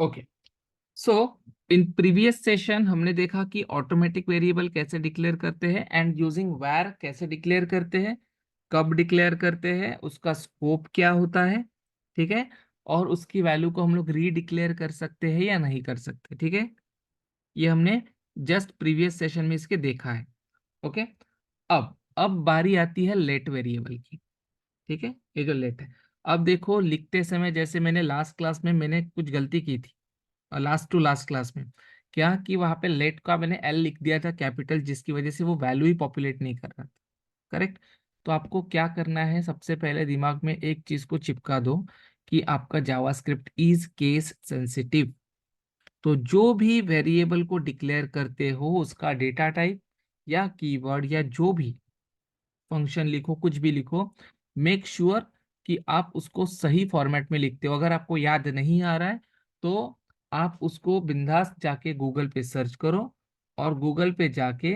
Okay, so in previous session हमने देखा कि ऑटोमेटिक वेरिएबल कैसे डिक्लेयर करते हैं एंड यूजिंग वैर कैसे डिक्लेयर करते हैं, कब डिक्लेयर करते हैं, उसका स्कोप क्या होता है, ठीक है, और उसकी वैल्यू को हम लोग रीडिक्लेयर कर सकते हैं या नहीं कर सकते, ठीक है। ये हमने जस्ट प्रीवियस सेशन में इसके देखा है। ओके, अब बारी आती है लेट वेरिएबल की, ठीक है। ये जो लेट है, अब देखो लिखते समय जैसे मैंने लास्ट क्लास में मैंने कुछ गलती की थी, लास्ट टू लास्ट क्लास में, क्या कि वहां पे लेट का मैंने एल लिख दिया था कैपिटल, जिसकी वजह से वो वैल्यू ही पॉपुलेट नहीं कर रहा था, करेक्ट। तो आपको क्या करना है, सबसे पहले दिमाग में एक चीज को चिपका दो कि आपका जावास्क्रिप्ट इज केस सेंसिटिव। तो जो भी वेरिएबल को डिक्लेयर करते हो उसका डेटा टाइप या कीवर्ड या जो भी फंक्शन लिखो, कुछ भी लिखो, मेक श्योर कि आप उसको सही फॉर्मेट में लिखते हो। अगर आपको याद नहीं आ रहा है तो आप उसको बिंदास जाके गूगल पे सर्च करो और गूगल पे जाके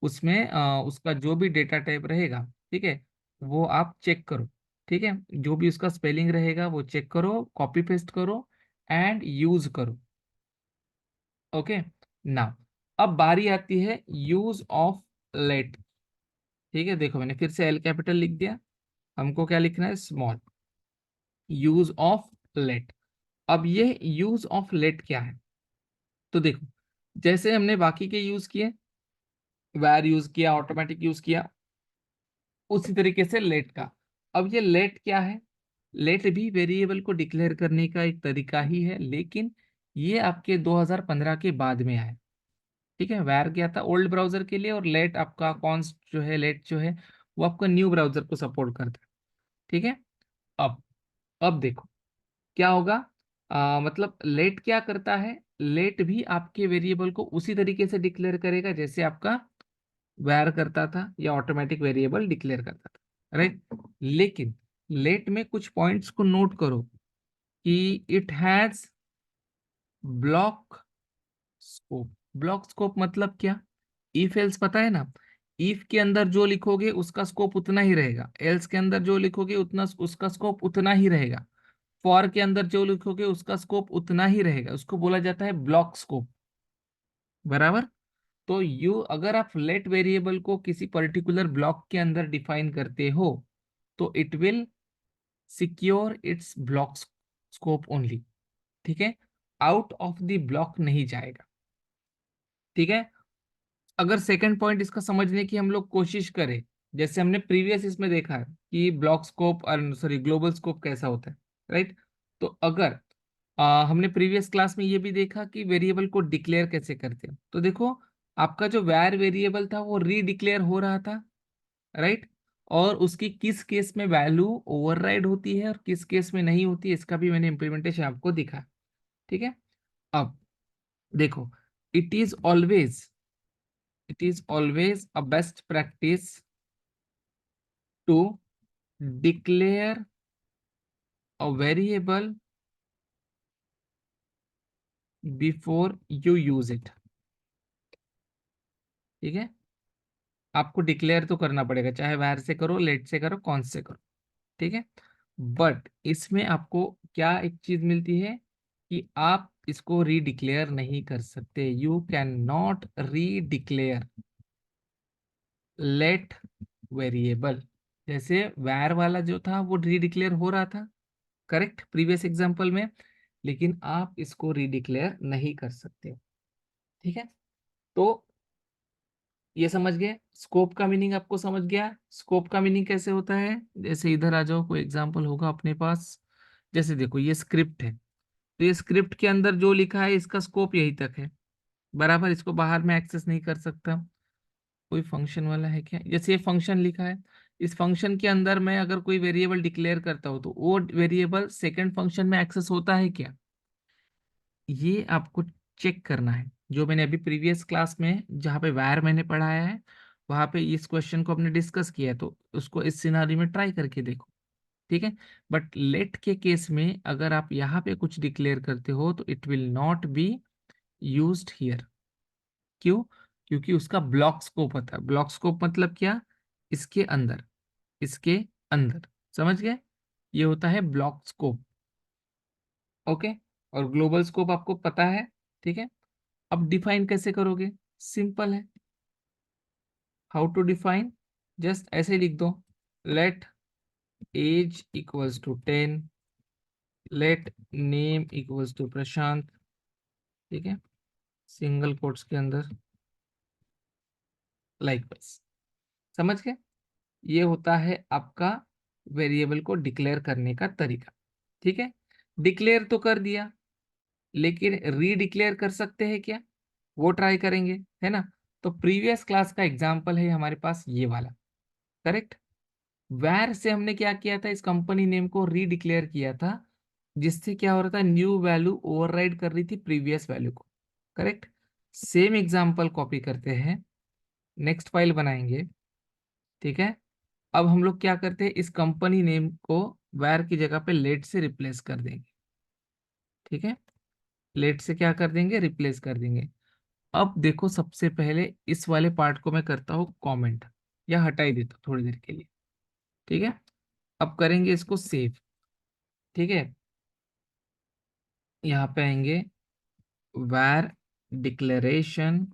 उसमें उसका जो भी डेटा टाइप रहेगा, ठीक है, वो आप चेक करो, ठीक है, जो भी उसका स्पेलिंग रहेगा वो चेक करो, कॉपी पेस्ट करो एंड यूज करो। ओके, नाउ अब बारी आती है यूज ऑफ लेट, ठीक है। देखो मैंने फिर से एल कैपिटल लिख दिया, हमको क्या लिखना है, स्मॉल। यूज ऑफ लेट, अब ये यूज ऑफ लेट क्या है, तो देखो जैसे हमने बाकी के यूज किए, वैर यूज किया, ऑटोमेटिक यूज किया, उसी तरीके से लेट का। अब ये लेट क्या है, लेट भी वेरिएबल को डिक्लेयर करने का एक तरीका ही है, लेकिन ये आपके 2015 के बाद में आया, ठीक है। वैर क्या था ओल्ड ब्राउजर के लिए, और लेट आपका कॉन्स्ट जो है, लेट जो है वो आपका न्यू ब्राउजर को सपोर्ट करता है, ठीक है। अब अब देखो क्या होगा, मतलब लेट क्या करता है, लेट भी आपके वेरिएबल को उसी तरीके से डिक्लेयर करेगा जैसे आपका वैर करता था या ऑटोमेटिक वेरिएबल डिक्लेयर करता था, राइट। लेकिन लेट में कुछ पॉइंट्स को नोट करो कि it has block scope. Block scope मतलब क्या, इफ एल्स पता है ना, इफ के अंदर जो लिखोगे उसका स्कोप उतना ही रहेगा, एल्स के अंदर जो लिखोगे उतना उसका स्कोप उतना ही रहेगा, फॉर के अंदर जो लिखोगे उसका स्कोप उतना ही रहेगा, उसको बोला जाता है ब्लॉक स्कोप, बराबर। तो यू अगर आप लेट वेरिएबल को किसी पर्टिकुलर ब्लॉक के अंदर डिफाइन करते हो तो it will secure it's block scope only, ठीक है, आउट ऑफ द ब्लॉक नहीं जाएगा, ठीक है। अगर सेकंड पॉइंट इसका समझने की हम लोग कोशिश करें, जैसे हमने प्रीवियस इसमें देखा है कि ब्लॉक स्कोप और सॉरी ग्लोबल स्कोप कैसा होता है, राइट। तो अगर हमने प्रीवियस क्लास में ये भी देखा कि वेरिएबल को डिक्लेयर कैसे करते हैं, तो देखो आपका जो वैर वेरिएबल था वो रीडिक्लेयर हो रहा था, राइट, और उसकी किस केस में वैल्यू ओवरराइड होती है और किस केस में नहीं होती है, इसका भी मैंने इम्प्लीमेंटेशन आपको दिखा, ठीक है। अब देखो, it is always it is always a best practice to declare a variable before you use it, ठीक है। आपको डिक्लेयर तो करना पड़ेगा, चाहे वायर से करो, लेट से करो, कौन से करो, ठीक है। बट इसमें आपको क्या एक चीज मिलती है कि आप इसको रीडिक्लेयर नहीं कर सकते, you can not redeclare let variable. जैसे वैर वाला जो था वो रीडिक्लेयर हो रहा था, करेक्ट, प्रीवियस एग्जांपल में, लेकिन आप इसको रीडिक्लेयर नहीं कर सकते, ठीक है। तो ये समझ गए, स्कोप का मीनिंग आपको समझ गया। स्कोप का मीनिंग कैसे होता है, जैसे इधर आ जाओ, कोई एग्जांपल होगा अपने पास, जैसे देखो ये स्क्रिप्ट है, तो ये स्क्रिप्ट के अंदर जो लिखा है इसका स्कोप यही तक है, बराबर, इसको बाहर में एक्सेस नहीं कर सकता। कोई फंक्शन वाला है क्या, जैसे ये फंक्शन लिखा है, इस फंक्शन के अंदर मैं अगर कोई वेरिएबल डिक्लेयर करता हूँ तो वो वेरिएबल सेकंड फंक्शन में एक्सेस होता है क्या, ये आपको चेक करना है। जो मैंने अभी प्रीवियस क्लास में जहाँ पे वायर मैंने पढ़ाया है वहां पे इस क्वेश्चन को हमने डिस्कस किया है, तो उसको इस सिनारी में ट्राई करके देखो, ठीक है। बट लेट के केस में अगर आप यहाँ पे कुछ डिक्लेयर करते हो तो it will not be used here, क्यों, क्योंकि उसका ब्लॉक स्कोप होता है। ब्लॉक स्कोप मतलब क्या, इसके अंदर, इसके अंदर, समझ गए, ये होता है ब्लॉक स्कोप, ओके। और ग्लोबल स्कोप आपको पता है, ठीक है। अब डिफाइन कैसे करोगे? सिंपल है। How to define? जस्ट ऐसे लिख दो, let age equals to 10, let name equals to Prashant, ठीक है, सिंगल कोट्स के अंदर, लाइकवाइज। समझ गए? ये होता है आपका वेरिएबल को डिक्लेयर करने का तरीका, ठीक है। डिक्लेयर तो कर दिया, लेकिन रीडिक्लेयर कर सकते हैं क्या? वो ट्राई करेंगे, है ना। तो प्रीवियस क्लास का एग्जांपल है हमारे पास ये वाला, करेक्ट। वैर से हमने क्या किया था, इस कंपनी नेम को रीडिक्लेयर किया था, जिससे क्या हो रहा था, न्यू वैल्यू ओवरराइड कर रही थी प्रीवियस वैल्यू को, करेक्ट। सेम एग्जांपल कॉपी करते हैं, नेक्स्ट फाइल बनाएंगे, ठीक है। अब हम लोग क्या करते हैं, इस कंपनी नेम को वैर की जगह पे लेट से रिप्लेस कर देंगे, ठीक है। लेट से क्या कर देंगे, रिप्लेस कर देंगे। अब देखो, सबसे पहले इस वाले पार्ट को मैं करता हूँ कमेंट, या हटा ही देता हूँ थोड़ी देर के लिए, ठीक है। अब करेंगे इसको सेव, ठीक है। यहाँ पे आएंगे, वैर डिक्लेरेशन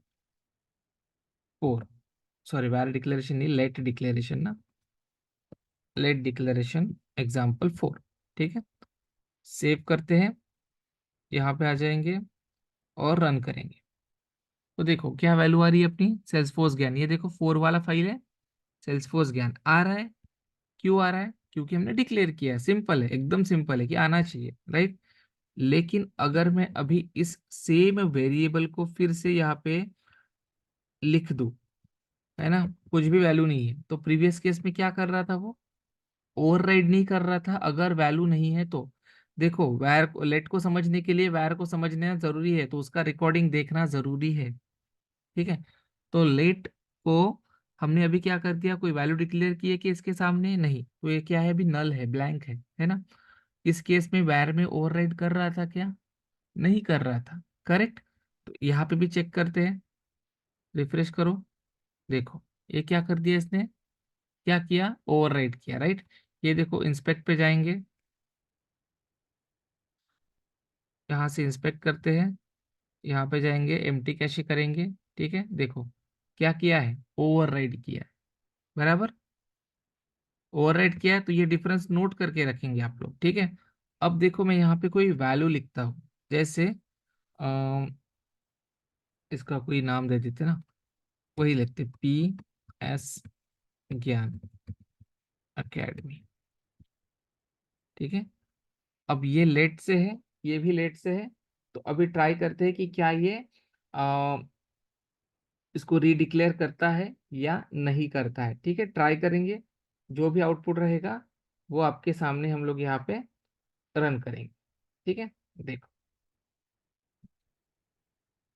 4, सॉरी वैर डिक्लेरेशन नहीं, लेट डिक्लेरेशन ना, लेट डिक्लेरेशन एग्जाम्पल 4, ठीक है। सेव करते हैं, यहाँ पे आ जाएंगे और रन करेंगे। तो देखो क्या वैल्यू आ रही है अपनी, सेल्सफोर्स ज्ञान, ये देखो 4 वाला फाइल है, सेल्सफोर्स ज्ञान आ रहा है। क्यों आ रहा है? क्योंकि हमने डिक्लेयर किया है, सिंपल है, एकदम सिंपल है कि आना चाहिए, राइट। लेकिन अगर मैं अभी इस सेम वेरिएबल को फिर से यहाँ पे लिख दूं, है ना, कुछ भी वैल्यू नहीं है, तो प्रीवियस केस में क्या कर रहा था वो, ओवरराइड नहीं कर रहा था अगर वैल्यू नहीं है तो। देखो वैर को, लेट को समझने के लिए वैर को समझना जरूरी है, तो उसका रिकॉर्डिंग देखना जरूरी है, ठीक है। तो लेट को हमने अभी क्या कर दिया, कोई वैल्यू डिक्लेयर की है कि इसके सामने नहीं, तो ये क्या है, अभी नल है, ब्लैंक है ना। इस केस में वैर में ओवरराइड कर रहा था क्या? नहीं कर रहा था, करेक्ट। तो यहाँ पे भी चेक करते हैं, रिफ्रेश करो, देखो ये क्या कर दिया इसने, क्या किया, ओवरराइड किया, राइट। ये देखो इंस्पेक्ट पे जाएंगे, यहाँ से इंस्पेक्ट करते हैं, यहाँ पे जाएंगे, एम्प्टी कैशे करेंगे, ठीक है। देखो क्या किया है, ओवरराइड किया है, बराबर। ओवरराइड किया है, तो ये डिफरेंस नोट करके रखेंगे आप लोग, ठीक है। अब देखो मैं यहाँ पे कोई वैल्यू लिखता हूँ, जैसे इसका कोई नाम दे देते ना, वही लिखते PS ज्ञान अकेडमी, ठीक है। अब ये लेट से है, ये भी लेट से है, तो अभी ट्राई करते हैं कि क्या ये आ, इसको रीडिक्लेयर करता है या नहीं करता है, ठीक है। ट्राई करेंगे, जो भी आउटपुट रहेगा वो आपके सामने हम लोग यहाँ पे रन करेंगे, ठीक है। देखो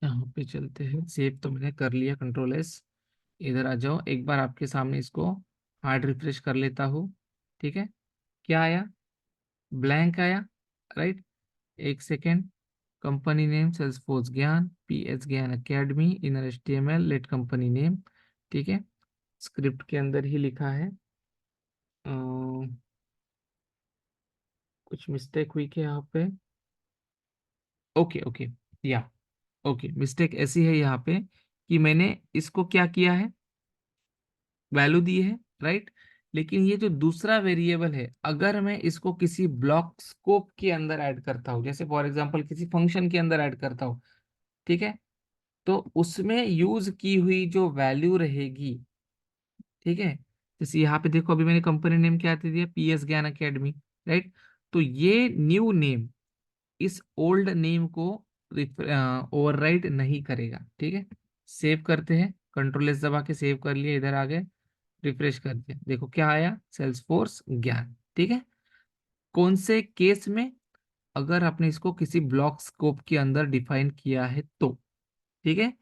यहाँ पे चलते हैं, सेव तो मैंने कर लिया, कंट्रोल S। इधर आ जाओ, एक बार आपके सामने इसको हार्ड रिफ्रेश कर लेता हूँ, ठीक है। क्या आया, ब्लैंक आया, राइट। एक second, company name Salesforce Gyan, PS Gyan academy, inner HTML, let company name, ठीक है। स्क्रिप्ट के अंदर ही लिखा है, कुछ मिस्टेक हुई क्या यहाँ पे, ओके ओके, या ओके, मिस्टेक ऐसी है यहाँ पे कि मैंने इसको क्या किया है, वैल्यू दी है, राइट। लेकिन ये जो दूसरा वेरिएबल है, अगर मैं इसको किसी ब्लॉक स्कोप के अंदर ऐड करता हूँ, जैसे फॉर एग्जांपल किसी फंक्शन के अंदर ऐड करता हूँ, ठीक है, तो उसमें यूज की हुई जो वैल्यू रहेगी, ठीक है। जैसे यहाँ पे देखो, अभी मैंने कंपनी नेम क्या दे दिया, PS ज्ञान अकेडमी, राइट। तो ये न्यू नेम इस ओल्ड नेम को ओवरराइड नहीं करेगा, ठीक है। सेव करते हैं, कंट्रोल S दबा के सेव कर लिया, इधर आ गए, रिफ्रेश कर दिया, देखो क्या आया, सेल्सफोर्स ज्ञान, ठीक है। कौन से केस में? अगर आपने इसको किसी ब्लॉक स्कोप के अंदर डिफाइन किया है तो, ठीक है।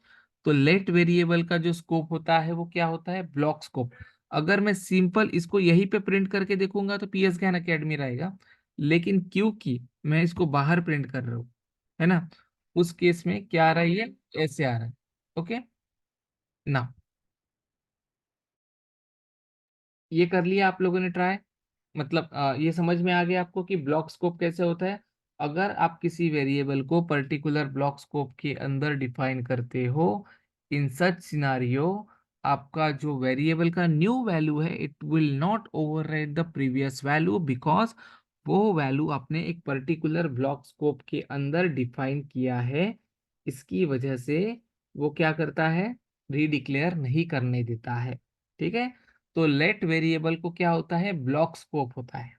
तो लेट वेरिएबल का जो स्कोप होता है वो क्या होता है, ब्लॉक स्कोप। अगर मैं सिंपल इसको यहीं पे प्रिंट करके देखूंगा तो PS ज्ञान अकेडमी रहेगा, लेकिन क्योंकि मैं इसको बाहर प्रिंट कर रहा हूँ, है ना, उस केस में क्या आ रहा है, ये ऐसे आ रहा है, ओके ना। ये कर लिया आप लोगों ने ट्राई, मतलब ये समझ में आ गया आपको कि ब्लॉक स्कोप कैसे होता है। अगर आप किसी वेरिएबल को पर्टिकुलर ब्लॉक स्कोप के अंदर डिफाइन करते हो, इन सच सिनारियो आपका जो वेरिएबल का न्यू वैल्यू है it will not override the previous value, because वो वैल्यू आपने एक पर्टिकुलर ब्लॉक स्कोप के अंदर डिफाइन किया है। इसकी वजह से वो क्या करता है, रीडिक्लेयर नहीं करने देता है। ठीक है, तो लेट वेरिएबल को क्या होता है, ब्लॉक स्कोप होता है।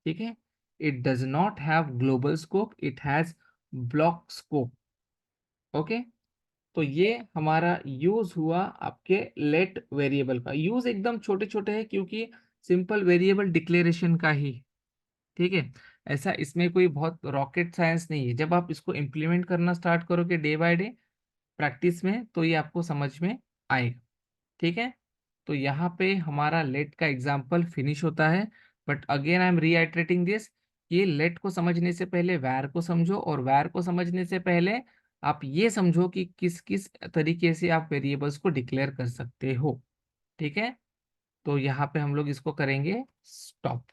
ठीक है, it does not have global scope, it has block scope. Okay, तो ये हमारा यूज हुआ आपके लेट वेरिएबल का। यूज एकदम छोटे छोटे है क्योंकि सिंपल वेरिएबल डिक्लेरेशन का ही। ठीक है, ऐसा इसमें कोई बहुत रॉकेट साइंस नहीं है। जब आप इसको इम्प्लीमेंट करना स्टार्ट करोगे डे बाय डे प्रैक्टिस में, तो ये आपको समझ में आएगा। ठीक है, तो यहाँ पे हमारा लेट का एग्जाम्पल फिनिश होता है। But again I am reiterating this, ये लेट को समझने से पहले वैर को समझो, और वैर को समझने से पहले आप ये समझो कि किस किस तरीके से आप वेरिएबल्स को डिक्लेयर कर सकते हो। ठीक है, तो यहाँ पे हम लोग इसको करेंगे स्टॉप।